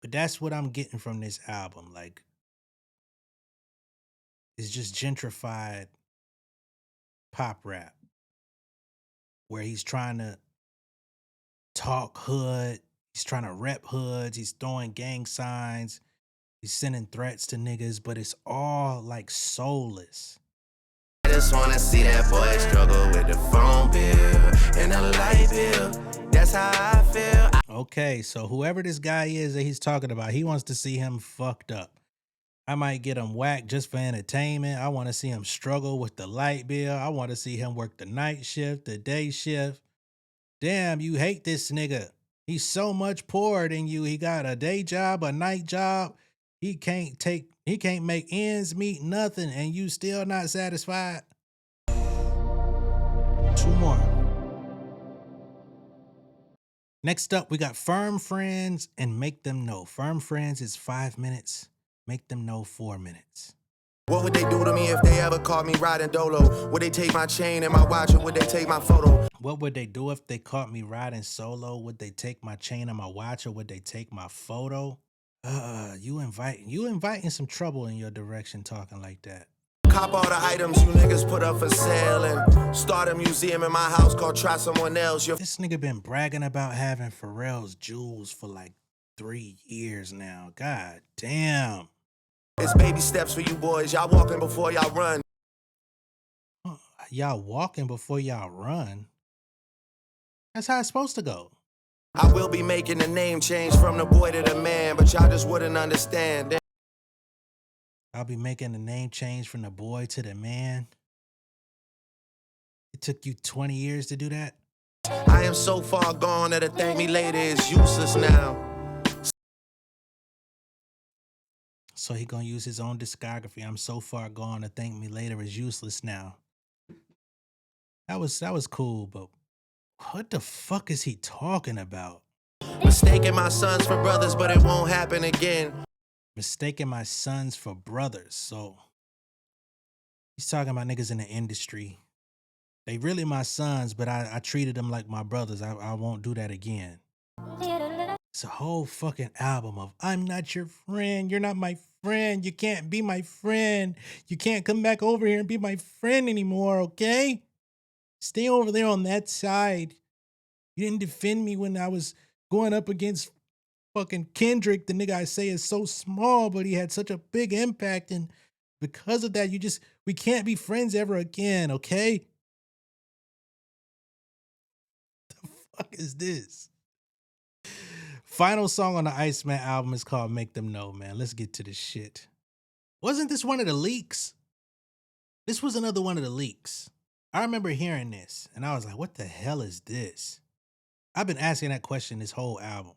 But that's what I'm getting from this album. Like, it's just gentrified pop rap, where he's trying to talk hood, he's trying to rep hoods, he's throwing gang signs, he's sending threats to niggas, but it's all like soulless. I just wanna see that boy struggle with the phone bill and the light bill. That's how I feel. Okay, so whoever this guy is that he's talking about, he wants to see him fucked up. I might get him whacked just for entertainment. I want to see him struggle with the light bill. I want to see him work the night shift, the day shift. Damn, you hate this nigga. He's so much poorer than you. He got a day job, a night job. He can't make ends meet, nothing, and you still not satisfied. 2 more. Next up, we got Firm Friends and Make Them Know. Firm Friends is 5 minutes. Make Them Know 4 minutes. What would they do to me if they ever caught me riding dolo? Would they take my chain and my watch, or would they take my photo? What would they do if they caught me riding solo? Would they take my chain and my watch, or would they take my photo? You inviting some trouble in your direction talking like that. Cop all the items you niggas put up for sale and start a museum in my house called Try Someone Else. This nigga been bragging about having Pharrell's jewels for like 3 years now. God damn. It's baby steps for you boys. Y'all walking before y'all run. Y'all walking before y'all run? That's how it's supposed to go. I will be making the name change from the boy to the man, but y'all just wouldn't understand. I'll be making the name change from the boy to the man. It took you 20 years to do that? I am so far gone that a thank me later is useless now. So he gonna use his own discography. I'm so far gone to thank me later is useless now. That was cool, but what the fuck is he talking about? Mistaking my sons for brothers, but it won't happen again. Mistaking my sons for brothers. So he's talking about niggas in the industry. They really my sons, but I treated them like my brothers. I won't do that again. It's a whole fucking album of I'm not your friend. You're not my friend. You can't be my friend. You can't come back over here and be my friend anymore, okay? Stay over there on that side. You didn't defend me when I was going up against fucking Kendrick. The nigga I say is so small, but he had such a big impact. And because of that, we can't be friends ever again, okay? The fuck is this? Final song on the Iceman album is called Make Them Know, man. Let's get to this shit. Wasn't this one of the leaks? This was another one of the leaks. I remember hearing this, and I was like, what the hell is this? I've been asking that question this whole album.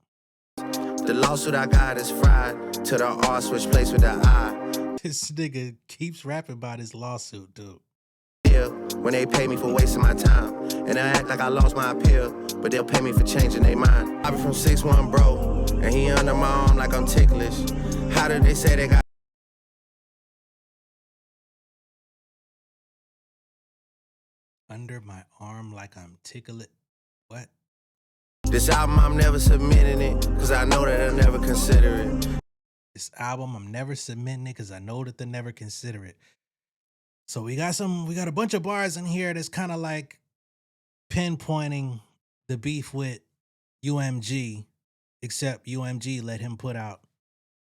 The lawsuit I got is fried to the R switch place with the I. This nigga keeps rapping about his lawsuit, dude. Yeah, when they pay me for wasting my time, and I act like I lost my appeal, but they'll pay me for changing their mind. I be from 6'1", bro, and he under my arm like I'm ticklish. How did they say they got under my arm like I'm ticklish? What? This album, I'm never submitting it, cause I know that they'll never consider it. This album, I'm never submitting it because I know that they'll never consider it. So we got a bunch of bars in here that's kind of like pinpointing the beef with UMG, except UMG let him put out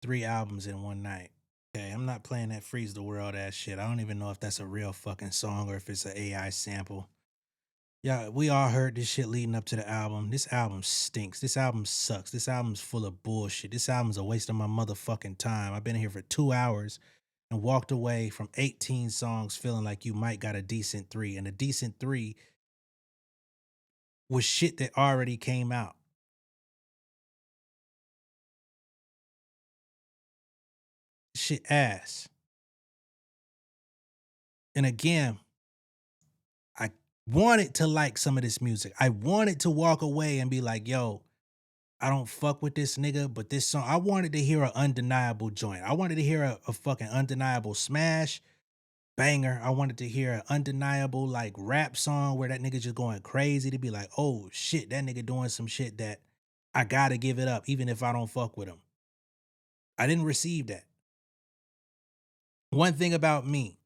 3 albums in one night. Okay, I'm not playing that Freeze the World ass shit. I don't even know if that's a real fucking song or if it's an AI sample. Yeah, we all heard this shit leading up to the album. This album stinks. This album sucks. This album's full of bullshit. This album's a waste of my motherfucking time. I've been here for 2 hours and walked away from 18 songs feeling like you might got a decent 3. And a decent 3 was shit that already came out. Shit ass. And again, I wanted to like some of this music. I wanted to walk away and be like, yo, I don't fuck with this nigga, but this song, I wanted to hear an undeniable joint. I wanted to hear a fucking undeniable smash banger. I wanted to hear an undeniable like rap song where that nigga just going crazy to be like, oh shit, that nigga doing some shit that I gotta give it up even if I don't fuck with him. I didn't receive that. One thing about me,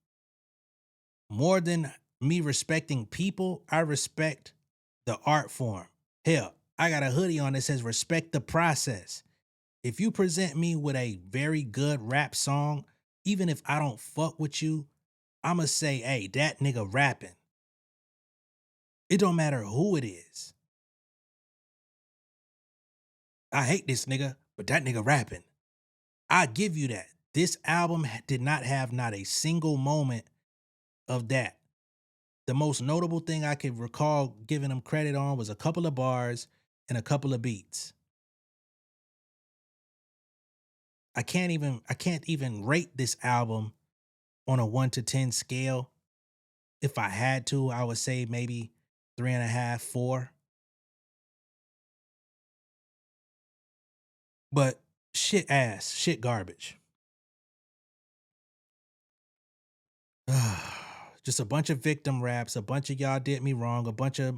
more than me respecting people, I respect the art form. Hell, I got a hoodie on that says respect the process. If you present me with a very good rap song, even if I don't fuck with you, I'ma say, hey, that nigga rapping. It don't matter who it is. I hate this nigga, but that nigga rapping. I give you that. This album did not have not a single moment of that. The most notable thing I could recall giving him credit on was a couple of bars and a couple of beats. I can't even rate this album on a 1 to 10 scale. If I had to, I would say maybe 3.5, 4. But shit ass, shit garbage. Just a bunch of victim raps, a bunch of y'all did me wrong, a bunch of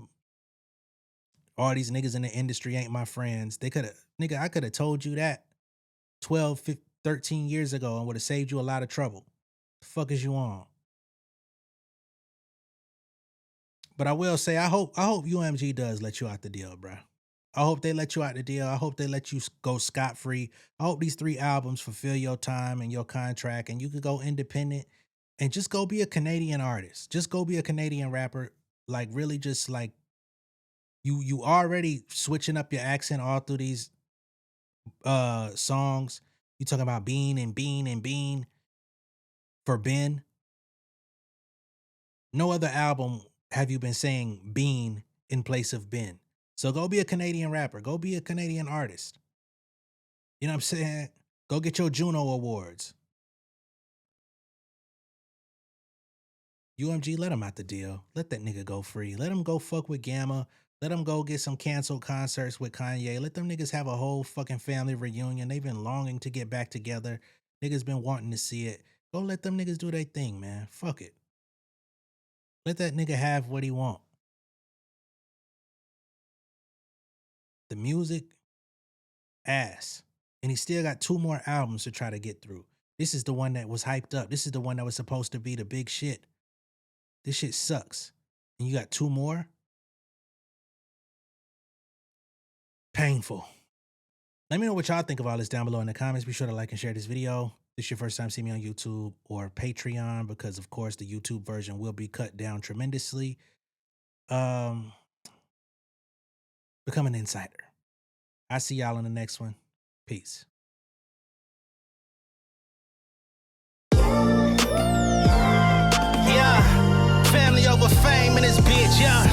all these niggas in the industry ain't my friends. I could have told you that 12, 15, 13 years ago and would have saved you a lot of trouble. The fuck is you on? But I will say, I hope UMG does let you out the deal, bro. I hope they let you out the deal. I hope they let you go scot-free. I hope these 3 albums fulfill your time and your contract and you can go independent and just go be a Canadian artist. Just go be a Canadian rapper. Like really just like you already switching up your accent all through these songs. You talking about bean and bean and bean for Ben. No other album have you been saying bean in place of Ben. So go be a Canadian rapper. Go be a Canadian artist. You know what I'm saying? Go get your Juno Awards. UMG, let him out the deal. Let that nigga go free. Let him go fuck with Gamma. Let him go get some canceled concerts with Kanye. Let them niggas have a whole fucking family reunion. They've been longing to get back together. Niggas been wanting to see it. Go let them niggas do their thing, man. Fuck it. Let that nigga have what he want. The music, ass. And he still got 2 more albums to try to get through. This is the one that was hyped up. This is the one that was supposed to be the big shit. This shit sucks. And you got 2 more? Painful. Let me know what y'all think of all this down below in the comments. Be sure to like and share this video. If this is your first time seeing me on YouTube or Patreon, because of course the YouTube version will be cut down tremendously. Become an insider. I'll see y'all on the next one. Peace. Yeah, family over fame in this bitch, yeah.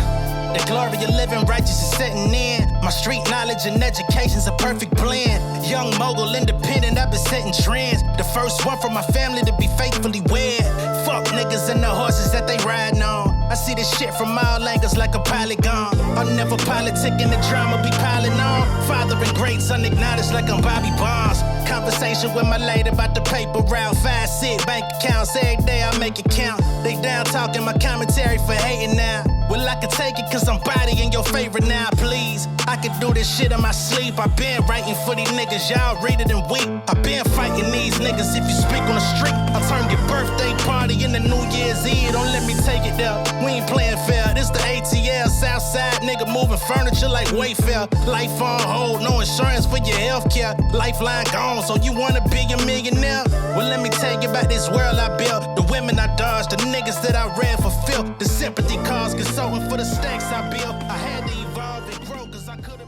The glory of living righteous is setting in. My street knowledge and education's a perfect blend. Young mogul, independent, I've been setting trends. The first one from my family to be faithfully wed. Fuck niggas and the horses that they riding on. I see this shit from all angles like a polygon. I'm never politicking, the drama be piling on. Father and great son acknowledged like I'm Bobby Bonds. Conversation with my lady about the paper route. 5 sit bank accounts, every day I make it count. They down talking my commentary for hating now. Well, I can take it cause I'm bodying your favorite now, please. I can do this shit in my sleep. I been writing for these niggas, y'all read it and weep. I been fighting these niggas if you speak on the street. I turn your birthday party into New Year's Eve. Don't let me take it there. We ain't playing fair. This the ATL, Southside nigga moving furniture like Wayfair. Life on hold, no insurance for your healthcare. Lifeline gone, so you wanna be a millionaire? Well, let me tell you about this world I built. The women I dodged, the niggas that I read for filth. The sympathy calls, consulting for the stacks I built. I had to evolve and grow, cause I could've